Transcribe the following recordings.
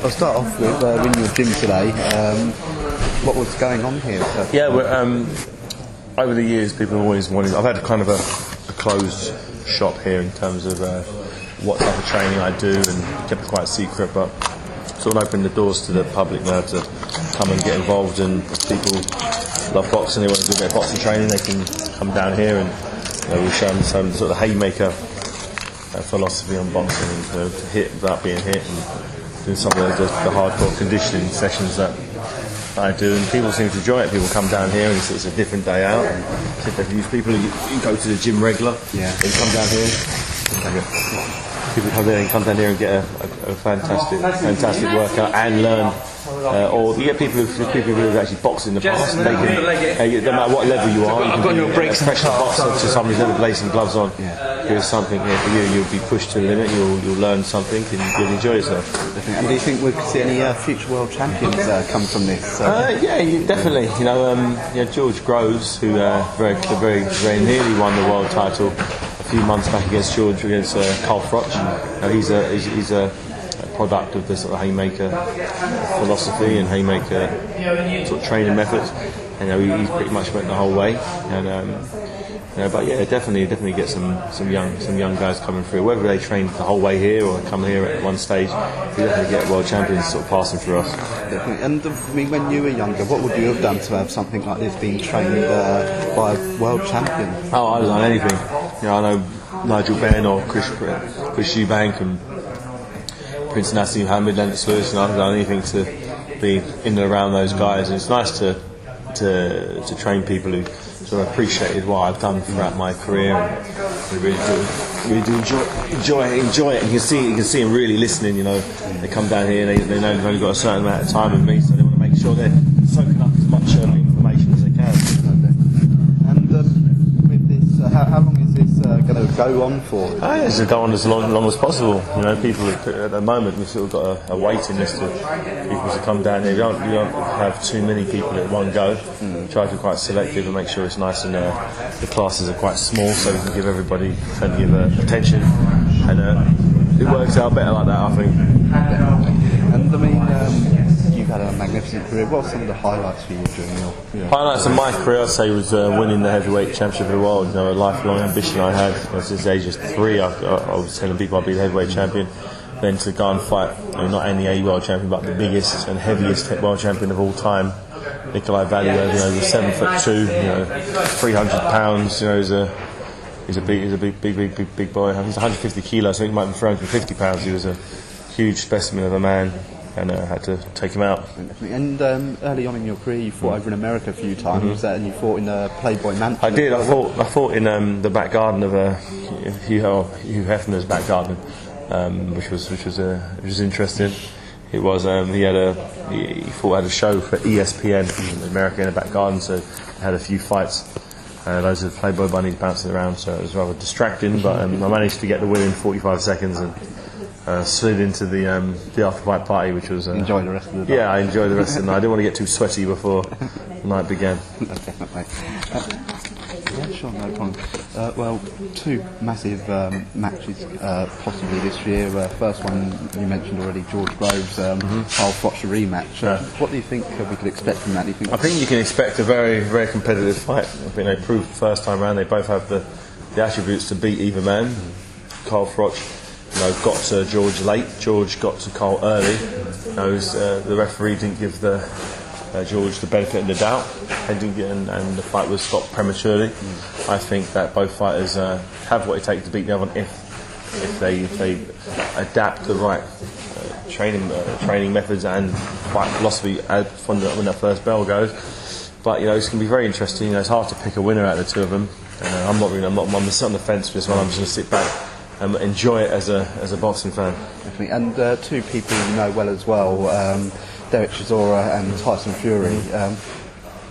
I'll start off with in your gym today. What was going on here? Yeah, over the years, people have always wanted. I've had kind of a closed shop here in terms of what type of training I do, and kept it quite secret. But sort of opened the doors to the public now to come and get involved. And if people love boxing, they want to do a bit of boxing training, they can come down here and we'll show them some sort of haymaker philosophy on boxing, and to hit without being hit, and do some of the hardcore conditioning sessions that I do, and people seem to enjoy it. People come down here and it's a different day out. And if they can use people who go to the gym regular, they come down here. People come there and and get a fantastic workout and learn. Or you get people who have actually boxed in the past. And no matter what level you are, you can be a professional boxer to somebody who's never placed some gloves on. Here's something here for you. You'll be pushed to the limit. You'll learn something, and you'll enjoy yourself. And do you think we could see any future world champions come from this? Yeah, definitely. George Groves, who very nearly won the world title a few months back against Carl Froch. He's a product of the sort of haymaker philosophy and haymaker sort of training methods. He's pretty much went the whole way. But yeah, definitely get some young guys coming through. Whether they train the whole way here or come here at one stage, we definitely get world champions sort of passing through us. Definitely. And when you were younger, what would you have done to have something like this being trained by a world champion? Oh, I'd have done anything. I know Nigel Benn or Chris Eubank and Prince Nassim Mohammed, Lennox Lewis, and I've done anything to be in and around those guys. And it's nice to train people who sort of appreciated what I've done throughout my career, and really do enjoy it. And you can see them really listening. They come down here, and they know they've only got a certain amount of time with me, so they want to make sure they're soaking up as much information as they can. And with this, how long is this going to go on for? It's going to go on as long as possible. People at the moment, we've sort of got a waiting list of people to come down here. You don't have too many people at one go. Try to be quite selective and make sure it's nice, and the classes are quite small, so we can give everybody plenty of attention. And it works out better like that, I think. And you've had a magnificent career. What are some of the highlights for you during your highlights of my career? I'd say was winning the heavyweight championship of the world. A lifelong ambition I had since the age of 3. I was telling people I'd be the heavyweight champion. Then to go and fight, not only a world champion, but the biggest and heaviest world champion of all time, Nikolai Valuev. He's 7'2", 300 pounds. He's a big boy. He's 150 kilos, so he might be 350 pounds. He was a huge specimen of a man, and had to take him out. And early on in your career, you fought over in America a few times, and you fought in Playboy Mansion. I did. I fought in the back garden of Hugh Hefner's back garden, which was interesting. It was he fought at a show for ESPN in America in the back garden, so I had a few fights. Loads of Playboy bunnies bouncing around, so it was rather distracting. But I managed to get the win in 45 seconds and slid into the after-fight party, which was... enjoy the rest of the night. Yeah, I enjoyed the rest of the night. I didn't want to get too sweaty before the night began. Definitely. Yeah, sure, no problem. 2 massive matches possibly this year. First one you mentioned already, George Groves, Carl Froch rematch. What do you think we could expect from that? Do you think? I think you can expect a very, very competitive fight. I think they proved the first time around they both have the attributes to beat either man. Carl Froch got to George late. George got to Carl early. The referee didn't give George the benefit of the doubt, and the fight was stopped prematurely. I think that both fighters have what it takes to beat the other one if they adapt the right training methods and fight philosophy when that first bell goes. But it's going to be very interesting. It's hard to pick a winner out of the two of them. I'm sitting on the fence for this one. I'm just going to sit back and enjoy it as a boxing fan. Definitely. And 2 people you know well as well. Derek Chisora and Tyson Fury,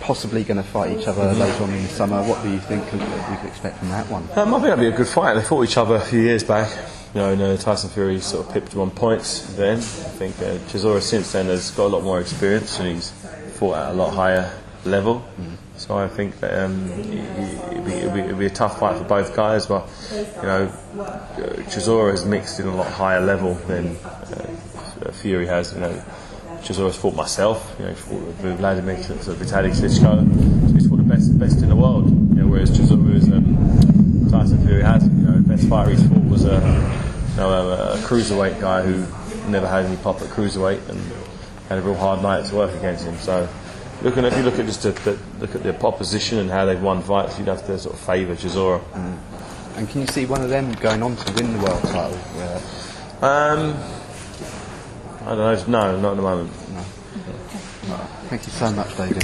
possibly going to fight each other later on in the summer. What do you think you could expect from that one? I think that'd be a good fight. They fought each other a few years back. Tyson Fury sort of pipped him on points then. I think Chisora since then has got a lot more experience, and he's fought at a lot higher level. So I think that it'd be a tough fight for both guys. But Chisora has mixed in a lot higher level than Fury has. You know, Chisora's fought myself. You know, fought with Vladimir, Vitaly Klitschko. So he's fought the best in the world. You know, whereas Chisora is Tyson Fury has. You know, the best fighter he's fought was a cruiserweight guy who never had any pop at cruiserweight and had a real hard night to work against him. So, if you look at just look at the opposition and how they've won fights, you'd have to sort of favour Chisora. And can you see one of them going on to win the world title? I don't know. No, not at the moment. No. Thank you so much, David.